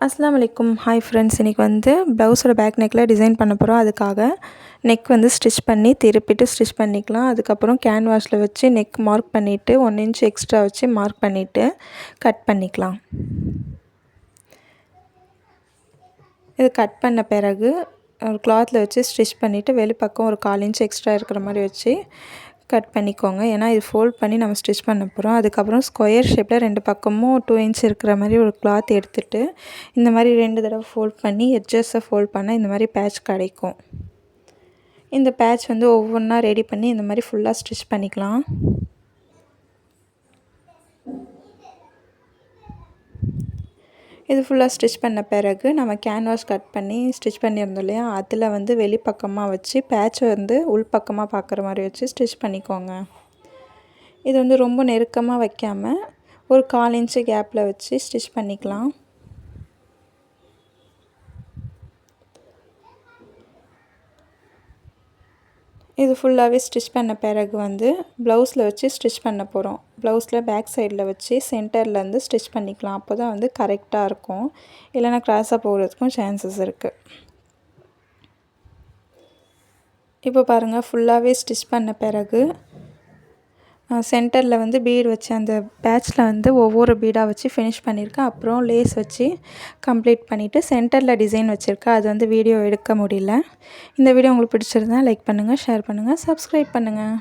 அஸ்ஸலாமு அலைக்கும். Hi friends, இன்றைக்கி வந்து ப்ளவுஸோட பேக் நெக்கில் டிசைன் பண்ண போகிறோம். அதுக்காக நெக் வந்து ஸ்டிச் பண்ணி திருப்பிட்டு ஸ்டிச் பண்ணிக்கலாம். அதுக்கப்புறம் கேன்வாஸில் வச்சு நெக் மார்க் பண்ணிவிட்டு 1 இன்ச் எக்ஸ்ட்ரா வச்சு மார்க் பண்ணிவிட்டு கட் பண்ணிக்கலாம். இது கட் பண்ண பிறகு ஒரு கிளாத்தில் வச்சு ஸ்டிச் பண்ணிவிட்டு வெளிப்பக்கம் ஒரு 1/4 இன்ச் எக்ஸ்ட்ரா இருக்கிற மாதிரி வச்சு கட் பண்ணிக்கோங்க. ஏன்னா இது ஃபோல்ட் பண்ணி நம்ம ஸ்டிச் பண்ண போகிறோம். அதுக்கப்புறம் ஸ்கொயர் ஷேப்பில் 2 பக்கமும் 2 இன்ச் இருக்கிற மாதிரி ஒரு கிளாத் எடுத்துகிட்டு இந்த மாதிரி 2 தடவை ஃபோல்ட் பண்ணி எட்ஜஸை ஃபோல்ட் பண்ணால் இந்த மாதிரி பேட்ச் கிடைக்கும். இந்த பேட்ச் வந்து ஒவ்வொன்றா ரெடி பண்ணி இந்த மாதிரி ஃபுல்லாக ஸ்டிச் பண்ணிக்கலாம். இது ஃபுல்லாக ஸ்டிச் பண்ண பிறகு நம்ம கேன்வாஸ் கட் பண்ணி ஸ்டிச் பண்ணியிருந்தோம் இல்லையா, அதில் வந்து வெளிப்பக்கமாக வச்சு பேட்சை வந்து உள்பக்கமாக பார்க்குற மாதிரி வச்சு ஸ்டிச் பண்ணிக்கோங்க. இது வந்து ரொம்ப நெருக்கமாக வைக்காமல் ஒரு 1/4 இன்ச்சு கேப்பில் வச்சு ஸ்டிச் பண்ணிக்கலாம். இது ஃபுல்லாகவே ஸ்டிச் பண்ண பிறகு வந்து ப்ளவுஸில் வச்சு ஸ்டிச் பண்ண போகிறோம். ப்ளவுஸில் பேக் சைடில் வச்சு சென்டர்லேருந்து ஸ்டிச் பண்ணிக்கலாம். அப்போ தான் வந்து கரெக்டாக இருக்கும். இல்லைனா கிராஸாக போகிறதுக்கும் சான்சஸ் இருக்குது. இப்போ பாருங்கள், ஃபுல்லாகவே ஸ்டிச் பண்ண பிறகு சென்டரில் வந்து பீடு வச்சு அந்த பேட்சில் வந்து ஒவ்வொரு பீடாக வச்சு ஃபினிஷ் பண்ணியிருக்கேன். அப்புறம் லேஸ் வச்சு கம்ப்ளீட் பண்ணிவிட்டு சென்டரில் டிசைன் வச்சுருக்கேன். அது வந்து வீடியோ எடுக்க முடியல. இந்த வீடியோ உங்களுக்கு பிடிச்சிருந்தா லைக் பண்ணுங்கள், ஷேர் பண்ணுங்கள், சப்ஸ்கிரைப் பண்ணுங்கள்.